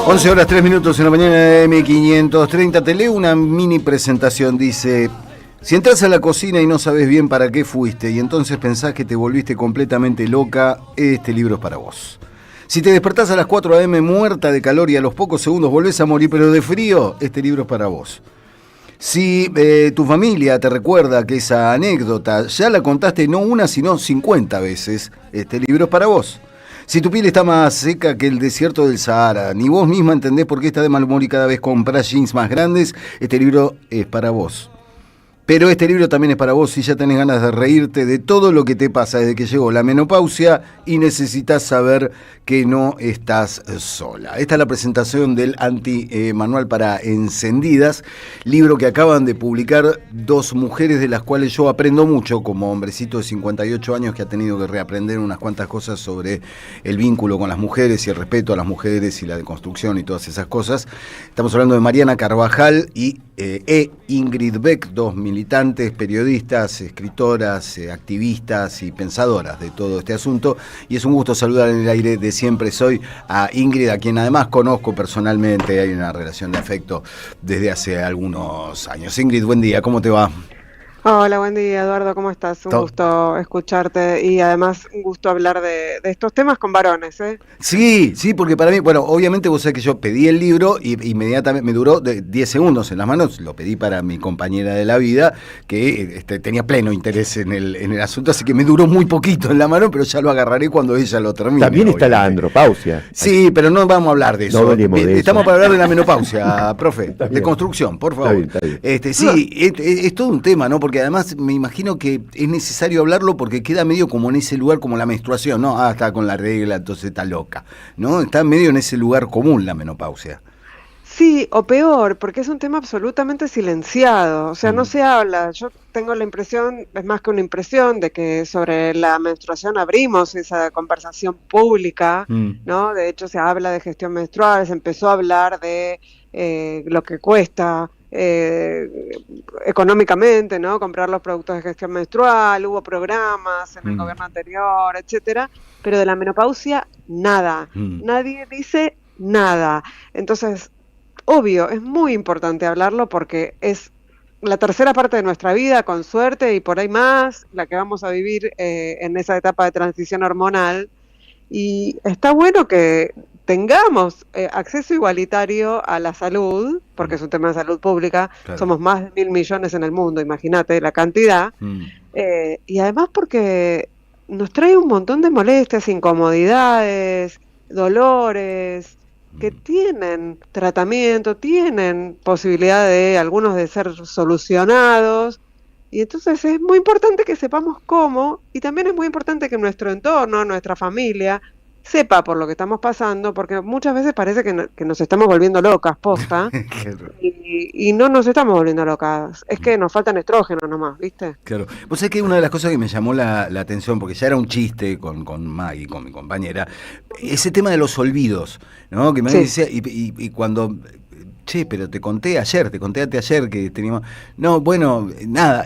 11 horas 3 minutos en la mañana de M530. Te leo una mini presentación. Dice: si entras a la cocina y no sabes bien para qué fuiste y entonces pensás que te volviste completamente loca, este libro es para vos. Si te despertás a las 4 a.m. muerta de calor y a los pocos segundos volvés a morir pero de frío, este libro es para vos. Si tu familia te recuerda que esa anécdota ya la contaste no una sino 50 veces, este libro es para vos. Si tu piel está más seca que el desierto del Sahara, ni vos misma entendés por qué estás de mal humor y cada vez comprás jeans más grandes, este libro es para vos. Pero este libro también es para vos si ya tenés ganas de reírte de todo lo que te pasa desde que llegó la menopausia y necesitas saber que no estás sola. Esta es la presentación del anti-manual para encendidas, libro que acaban de publicar dos mujeres de las cuales yo aprendo mucho como hombrecito de 58 años que ha tenido que reaprender unas cuantas cosas sobre el vínculo con las mujeres y el respeto a las mujeres y la deconstrucción y todas esas cosas. Estamos hablando de Mariana Carvajal y Ingrid Beck, dos militantes, periodistas, escritoras, activistas y pensadoras de todo este asunto, y es un gusto saludar en el aire de Siempre Soy a Ingrid, a quien además conozco personalmente, hay una relación de afecto desde hace algunos años. Ingrid, buen día, ¿cómo te va? Hola, buen día, Eduardo, ¿cómo estás? Un gusto escucharte y además un gusto hablar de estos temas con varones, ¿eh? Sí, porque para mí, bueno, obviamente vos sabés que yo pedí el libro y inmediatamente me duró 10 segundos en las manos, lo pedí para mi compañera de la vida, que tenía pleno interés en el asunto, así que me duró muy poquito en la mano, pero ya lo agarraré cuando ella lo termine. También está la andropausia. Sí, pero no vamos a hablar de eso. No hablemos de Estamos eso. para hablar de la menopausia, profe, de construcción, por favor. Está bien. Sí, es todo un tema, ¿no? Porque además me imagino que es necesario hablarlo porque queda medio como en ese lugar, como la menstruación, ¿no? Ah, está con la regla, entonces está loca, ¿no? Está medio en ese lugar común la menopausia. Sí, o peor, porque es un tema absolutamente silenciado, o sea, no se habla. Yo tengo la impresión, es más que una impresión, de que sobre la menstruación abrimos esa conversación pública, ¿no? De hecho, se habla de gestión menstrual, se empezó a hablar de lo que cuesta económicamente, ¿no? Comprar los productos de gestión menstrual, hubo programas en el gobierno anterior, etcétera, pero de la menopausia, nada. Nadie dice nada. Entonces, obvio, es muy importante hablarlo porque es la tercera parte de nuestra vida, con suerte, y por ahí más, la que vamos a vivir en esa etapa de transición hormonal. Y está bueno que tengamos acceso igualitario a la salud, porque es un tema de salud pública, claro. Somos más de 1.000 millones en el mundo, imagínate la cantidad, y además porque nos trae un montón de molestias, incomodidades, dolores, que tienen tratamiento, tienen posibilidad de algunos de ser solucionados, y entonces es muy importante que sepamos cómo, y también es muy importante que nuestro entorno, nuestra familia, sepa por lo que estamos pasando, porque muchas veces parece que nos estamos volviendo locas, posta, y no nos estamos volviendo locas, es que nos faltan estrógenos nomás, ¿viste? Claro. Vos sabés que una de las cosas que me llamó la atención, porque ya era un chiste con Maggie, con mi compañera, ese tema de los olvidos, ¿no? Que me decía, y cuando... Che, pero te conté ayer que teníamos... No, bueno, nada,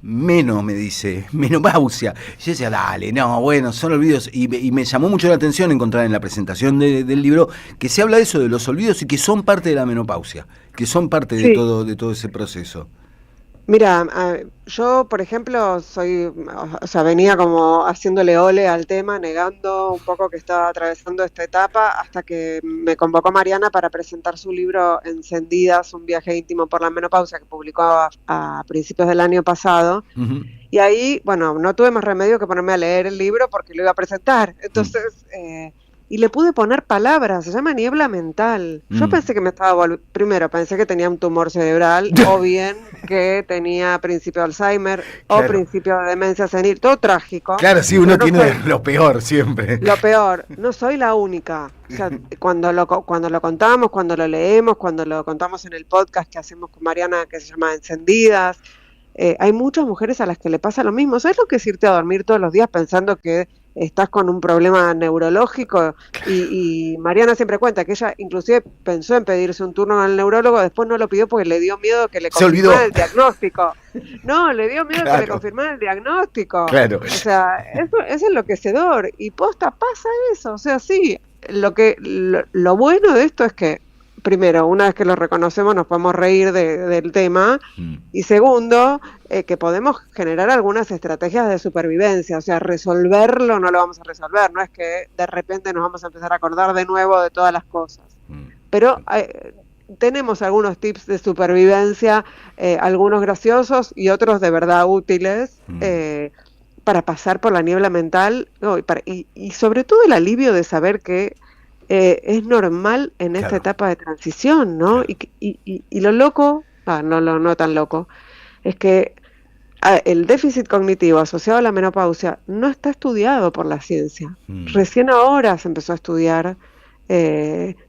menos, me dice, menopausia. Yo decía, dale, no, bueno, son olvidos. Y me llamó mucho la atención encontrar en la presentación del libro que se habla de eso, de los olvidos, y que son parte de la menopausia, que son parte de todo ese proceso. Mira, yo, por ejemplo, venía como haciéndole ole al tema, negando un poco que estaba atravesando esta etapa, hasta que me convocó Mariana para presentar su libro Encendidas, un viaje íntimo por la menopausia, que publicó a principios del año pasado. Y ahí, bueno, no tuve más remedio que ponerme a leer el libro porque lo iba a presentar. Entonces... y le pude poner palabras, se llama niebla mental. Yo pensé que primero pensé que tenía un tumor cerebral, o bien que tenía principio de Alzheimer, o principio de demencia senil, todo trágico. Claro, sí, uno tiene lo peor siempre. Lo peor, no soy la única. O sea, cuando lo contamos, cuando lo leemos, cuando lo contamos en el podcast que hacemos con Mariana, que se llama Encendidas, hay muchas mujeres a las que le pasa lo mismo. ¿Sabes lo que es irte a dormir todos los días pensando que estás con un problema neurológico? Y Mariana siempre cuenta que ella inclusive pensó en pedirse un turno al neurólogo, después no lo pidió porque le dio miedo que le confirmara el diagnóstico. No, le dio miedo que le confirmara el diagnóstico. Claro. O sea, eso es enloquecedor. Y posta, pasa eso. O sea, sí, lo bueno de esto es que, primero, una vez que lo reconocemos nos podemos reír del tema, y segundo, que podemos generar algunas estrategias de supervivencia, o sea, resolverlo no lo vamos a resolver, no es que de repente nos vamos a empezar a acordar de nuevo de todas las cosas, pero tenemos algunos tips de supervivencia, algunos graciosos y otros de verdad útiles, para pasar por la niebla mental, ¿no? y sobre todo el alivio de saber que es normal en esta etapa de transición, ¿no? Y lo loco, no tan loco, es que el déficit cognitivo asociado a la menopausia no está estudiado por la ciencia. Recién ahora se empezó a estudiar,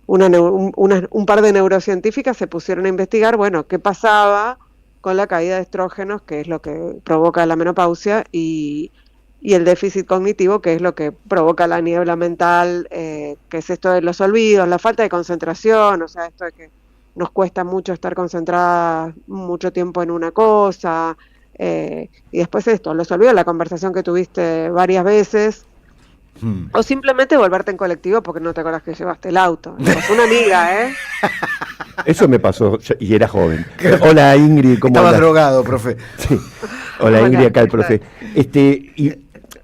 un par de neurocientíficas se pusieron a investigar, bueno, qué pasaba con la caída de estrógenos, que es lo que provoca la menopausia, y el déficit cognitivo, que es lo que provoca la niebla mental, que es esto de los olvidos, la falta de concentración, o sea, esto de que nos cuesta mucho estar concentradas mucho tiempo en una cosa, y después esto, los olvidos, la conversación que tuviste varias veces, o simplemente volverte en colectivo porque no te acuerdas que llevaste el auto. Es una amiga, ¿eh? Eso me pasó y era joven. Hola Ingrid, ¿cómo Estaba andas? drogado, profe. Sí. Hola Ingrid, acá el profe. Y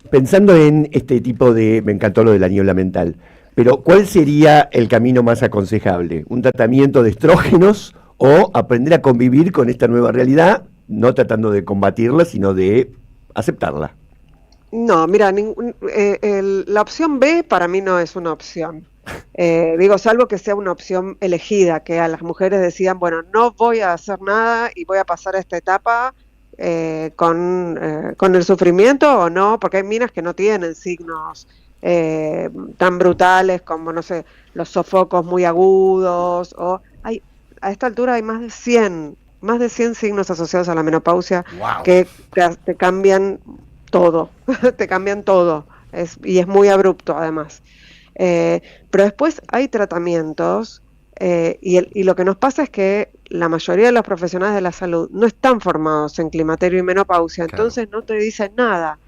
pensando en este tipo me encantó lo de la niebla mental, pero ¿cuál sería el camino más aconsejable? ¿Un tratamiento de estrógenos o aprender a convivir con esta nueva realidad, no tratando de combatirla, sino de aceptarla? No, mira, la opción B para mí no es una opción. Digo, salvo que sea una opción elegida, que a las mujeres decidan, bueno, no voy a hacer nada y voy a pasar esta etapa con el sufrimiento o no, porque hay minas que no tienen signos tan brutales como, no sé, los sofocos muy agudos, a esta altura hay más de 100 signos asociados a la menopausia. Wow. Que te cambian todo, te cambian todo, y es muy abrupto además. Pero después hay tratamientos, y lo que nos pasa es que la mayoría de los profesionales de la salud no están formados en climaterio y menopausia, claro. Entonces no te dicen nada.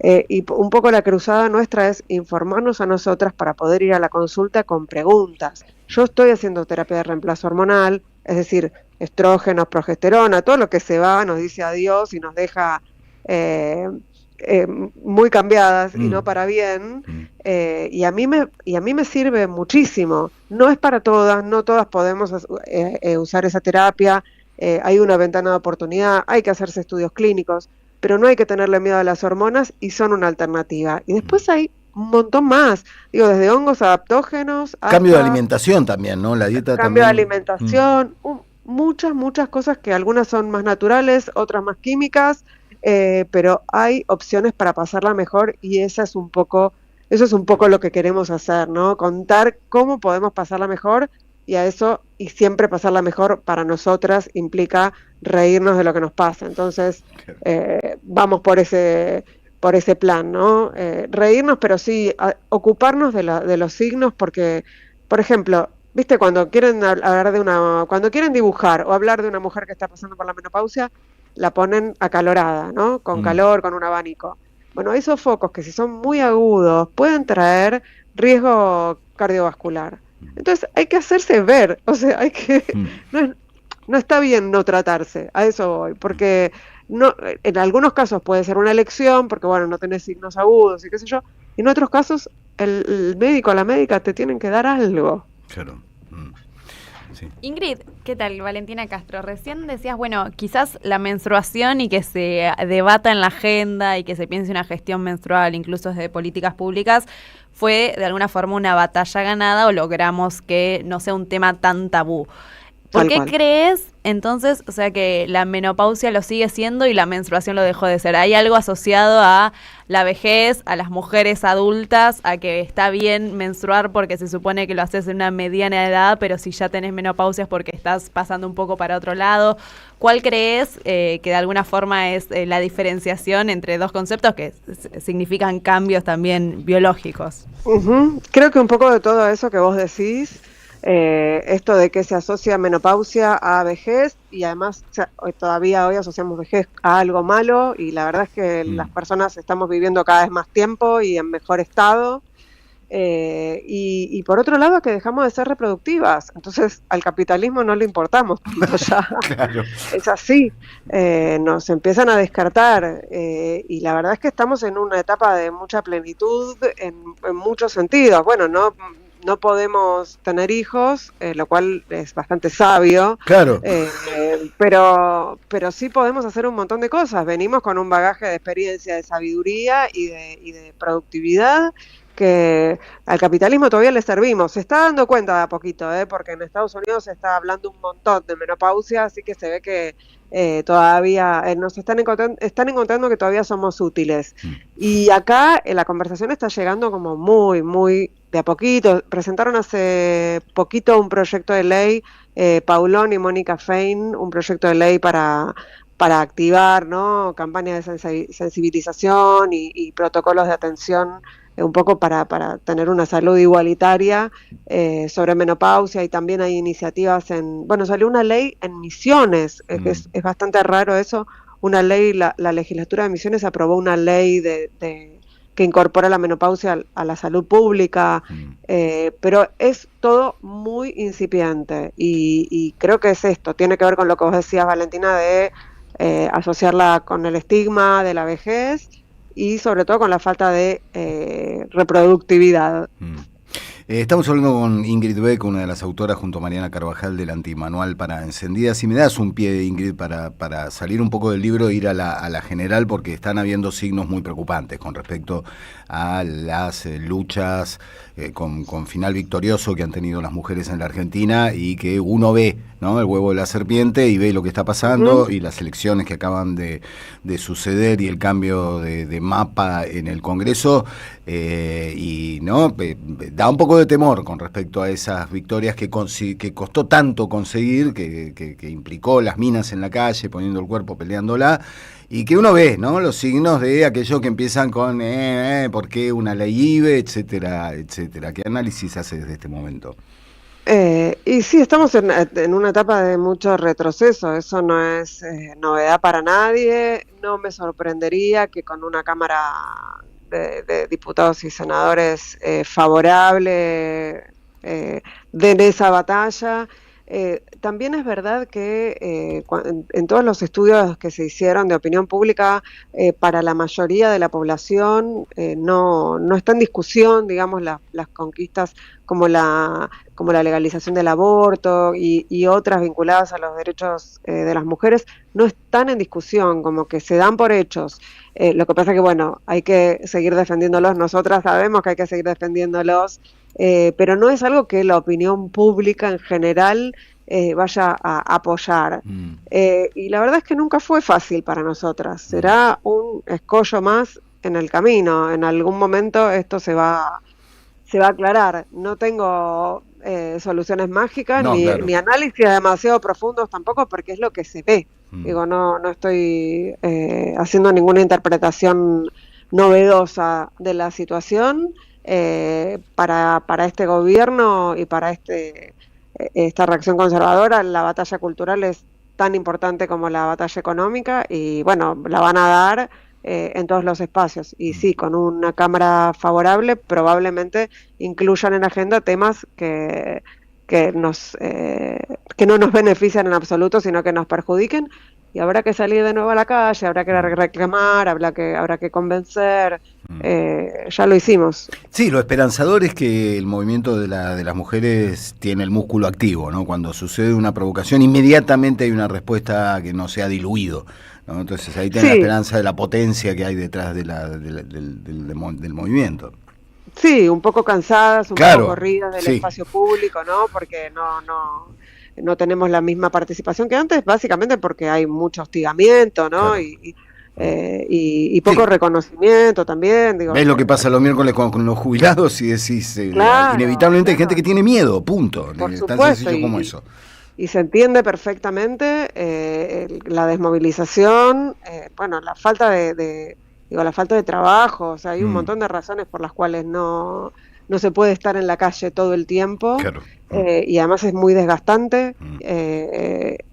Y un poco la cruzada nuestra es informarnos a nosotras para poder ir a la consulta con preguntas. Yo estoy haciendo terapia de reemplazo hormonal, es decir, estrógenos, progesterona, todo lo que se va nos dice adiós y nos deja muy cambiadas y no para bien, y a mí me sirve muchísimo. No es para todas, no todas podemos usar esa terapia, hay una ventana de oportunidad, hay que hacerse estudios clínicos, pero no hay que tenerle miedo a las hormonas y son una alternativa. Y después hay un montón más, digo, desde hongos adaptógenos hasta cambio de alimentación también, ¿no? La dieta cambio también. de alimentación, muchas cosas, que algunas son más naturales, otras más químicas, pero hay opciones para pasarla mejor, y eso es un poco lo que queremos hacer, ¿no? Contar cómo podemos pasarla mejor, y siempre pasarla mejor para nosotras implica reírnos de lo que nos pasa. Entonces, vamos por ese plan, ¿no? Reírnos, pero sí ocuparnos de los signos, porque, por ejemplo, ¿viste? Cuando quieren cuando quieren dibujar o hablar de una mujer que está pasando por la menopausia, la ponen acalorada, ¿no? Con calor, con un abanico. Bueno, esos focos, que si son muy agudos, pueden traer riesgo cardiovascular. Entonces hay que hacerse ver, o sea, no está bien no tratarse, a eso voy, porque no, en algunos casos puede ser una elección, porque bueno, no tenés signos agudos y qué sé yo, y en otros casos el médico o la médica te tienen que dar algo. Claro. Sí. Ingrid, ¿qué tal? Valentina Castro, recién decías, bueno, quizás la menstruación y que se debata en la agenda y que se piense una gestión menstrual, incluso desde políticas públicas, fue de alguna forma una batalla ganada, o logramos que no sea un tema tan tabú. ¿Por qué crees entonces, o sea, que la menopausia lo sigue siendo y la menstruación lo dejó de ser? ¿Hay algo asociado a la vejez, a las mujeres adultas, a que está bien menstruar porque se supone que lo haces en una mediana edad, pero si ya tenés menopausia es porque estás pasando un poco para otro lado? ¿Cuál crees que de alguna forma es la diferenciación entre dos conceptos que significan cambios también biológicos? Creo que un poco de todo eso que vos decís, esto de que se asocia menopausia a vejez, y además todavía hoy asociamos vejez a algo malo, y la verdad es que las personas estamos viviendo cada vez más tiempo y en mejor estado, y por otro lado que dejamos de ser reproductivas. Entonces al capitalismo no le importamos tanto ya. Claro. Es así, nos empiezan a descartar y la verdad es que estamos en una etapa de mucha plenitud en muchos sentidos. Bueno, no podemos tener hijos, lo cual es bastante sabio, Claro. pero sí podemos hacer un montón de cosas. Venimos con un bagaje de experiencia, de sabiduría y de productividad que al capitalismo todavía le servimos. Se está dando cuenta de a poquito, porque en Estados Unidos se está hablando un montón de menopausia, así que se ve que todavía nos están encontrando que todavía somos útiles. Y acá la conversación está llegando como muy, muy de a poquito. Presentaron hace poquito un proyecto de ley, Paulón y Mónica Fein, un proyecto de ley para activar, ¿no?, campañas de sensibilización y protocolos de atención, un poco para tener una salud igualitaria sobre menopausia, y también hay iniciativas salió una ley en Misiones, que es bastante raro eso, una ley, la legislatura de Misiones aprobó una ley que incorpora la menopausia a la salud pública, pero es todo muy incipiente y creo que es esto, tiene que ver con lo que vos decías, Valentina, de asociarla con el estigma de la vejez y sobre todo con la falta de reproductividad. Estamos hablando con Ingrid Beck, una de las autoras, junto a Mariana Carvajal, del Antimanual para Encendidas. Si me das un pie, Ingrid, para salir un poco del libro e ir a la general, porque están habiendo signos muy preocupantes con respecto a las luchas con final victorioso que han tenido las mujeres en la Argentina, y que uno ve, ¿no?, el huevo de la serpiente y ve lo que está pasando, y las elecciones que acaban de suceder y el cambio de mapa en el Congreso, y no da un poco de temor con respecto a esas victorias que costó tanto conseguir, que implicó las minas en la calle, poniendo el cuerpo, peleándola, y que uno ve, ¿no?, los signos de aquellos que empiezan con ¿por qué una ley IBE?, etcétera, etcétera. ¿Qué análisis hace desde este momento? Y sí, estamos en una etapa de mucho retroceso, eso no es novedad para nadie. No me sorprendería que con una Cámara de Diputados y Senadores favorable den esa batalla. También es verdad que en todos los estudios que se hicieron de opinión pública, para la mayoría de la población no está en discusión, digamos, las conquistas como la legalización del aborto y otras vinculadas a los derechos de las mujeres, no están en discusión, como que se dan por hechos. Lo que pasa es que, bueno, hay que seguir defendiéndolos, nosotras sabemos que hay que seguir defendiéndolos, pero no es algo que la opinión pública en general vaya a apoyar. Y la verdad es que nunca fue fácil para nosotras, será un escollo más en el camino, en algún momento esto se va a aclarar. No tengo soluciones mágicas, No, claro, ni análisis demasiado profundos tampoco, porque es lo que se ve. Digo, no estoy haciendo ninguna interpretación novedosa de la situación. Para este gobierno y para esta reacción conservadora, la batalla cultural es tan importante como la batalla económica, y bueno, la van a dar en todos los espacios, y sí, con una Cámara favorable probablemente incluyan en la agenda temas que no nos benefician en absoluto, sino que nos perjudiquen, y habrá que salir de nuevo a la calle, habrá que reclamar, habrá que convencer. Ya lo hicimos. Sí, lo esperanzador es que el movimiento de las mujeres tiene el músculo activo, ¿no? Cuando sucede una provocación, inmediatamente hay una respuesta que no se ha diluido, ¿no? Entonces ahí tiene la esperanza de la potencia que hay detrás del movimiento. Sí, un poco cansadas, un poco corridas del espacio público, ¿no? Porque no tenemos la misma participación que antes, básicamente porque hay mucho hostigamiento, ¿no? Claro. Y poco reconocimiento también. Digo, ¿ves lo que pasa los miércoles con los jubilados y decís, inevitablemente hay gente que tiene miedo, punto. Por tan supuesto, sencillo como eso. Y se entiende perfectamente la desmovilización, la falta de trabajo, o sea, hay un montón de razones por las cuales no no se puede estar en la calle todo el tiempo. Claro. Y además es muy desgastante,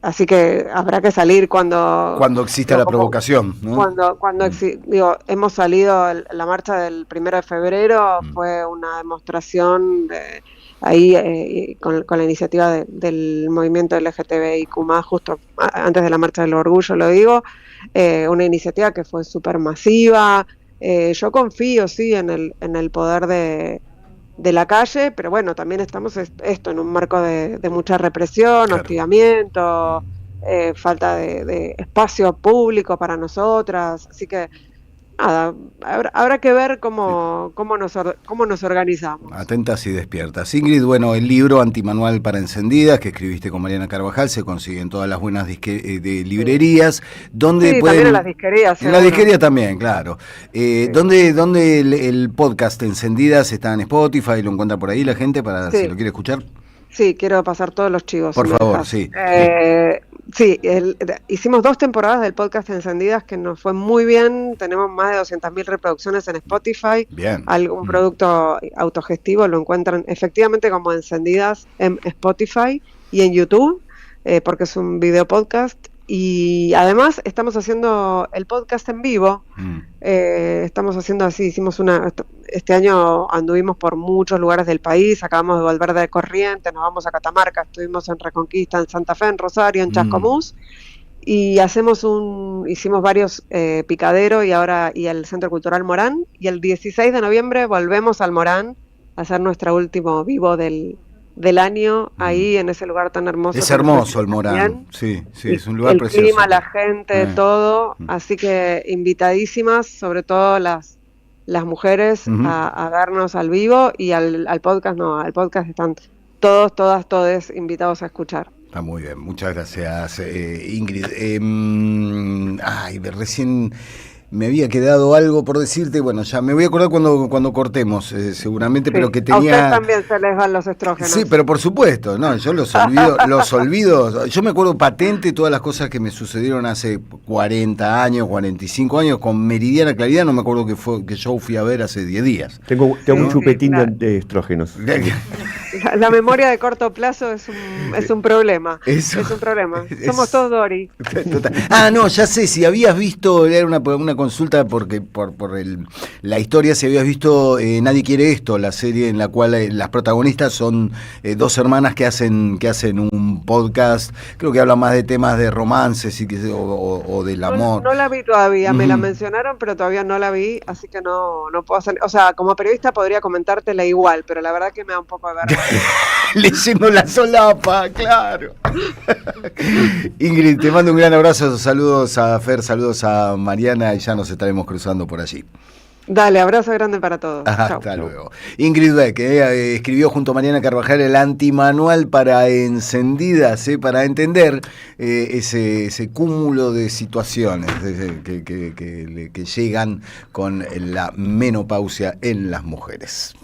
así que habrá que salir cuando exista la provocación, ¿no? Hemos salido, la marcha del 1 de febrero fue una demostración ahí con la iniciativa del movimiento LGTBIQ+, justo antes de la marcha del orgullo, lo digo, una iniciativa que fue súper masiva. Yo confío, sí, en el poder de la calle, pero bueno, también estamos en un marco de mucha represión, claro, hostigamiento, falta de espacio público para nosotras, así que nada, habrá que ver cómo nos organizamos. Atentas y despiertas. Ingrid, bueno, el libro Antimanual para Encendidas, que escribiste con Mariana Carvajal, se consigue en todas las buenas de librerías. ¿Dónde sí, pueden... también en las disquerías. En la disquería también, claro. Sí. ¿Dónde el podcast Encendidas está en Spotify? ¿Lo encuentra por ahí la gente para si lo quiere escuchar? Sí, quiero pasar todos los chivos. Por favor, sí. Sí, hicimos 2 temporadas del podcast Encendidas que nos fue muy bien. Tenemos más de 200.000 reproducciones en Spotify. Bien. Algún producto autogestivo lo encuentran efectivamente como Encendidas en Spotify y en YouTube, porque es un video podcast. Y además estamos haciendo el podcast en vivo. Estamos haciendo así, este año anduvimos por muchos lugares del país, acabamos de volver de Corrientes, nos vamos a Catamarca, estuvimos en Reconquista, en Santa Fe, en Rosario, en Chascomús, y hicimos varios picaderos y el Centro Cultural Morán, y el 16 de noviembre volvemos al Morán a hacer nuestro último vivo del año, ahí en ese lugar tan hermoso. Es hermoso el Morán, sí, es un lugar precioso. El clima, la gente, todo, así que invitadísimas, sobre todo las mujeres, a vernos al vivo, y al podcast al podcast están todos invitados a escuchar. Está muy bien, muchas gracias, Ingrid. Recién me había quedado algo por decirte, bueno, ya me voy a acordar cuando cortemos, seguramente, sí, pero que tenía... A usted también se les van los estrógenos. Sí, pero por supuesto, no, yo los olvido, yo me acuerdo patente todas las cosas que me sucedieron hace 40 años, 45 años, con meridiana claridad, no me acuerdo que yo fui a ver hace 10 días. Tengo un chupetín de estrógenos. La memoria de corto plazo es un problema. Es un problema. Somos todos Dory. No, ya sé, si habías visto, era una consulta porque por la historia, si habías visto Nadie quiere esto, la serie en la cual las protagonistas son 2 hermanas que hacen un podcast, creo que habla más de temas de romances o del amor. No la vi todavía, me la mencionaron, pero todavía no la vi, así que no puedo hacer, o sea, como periodista podría comentártela igual, pero la verdad que me da un poco de vergüenza. Leyendo la solapa, claro. Ingrid, te mando un gran abrazo, saludos a Fer, saludos a Mariana, y ya nos estaremos cruzando por allí. Dale, abrazo grande para todos. Hasta luego. Ingrid Beck escribió junto a Mariana Carvajal el Antimanual para Encendidas, para entender ese cúmulo de situaciones que llegan con la menopausia en las mujeres.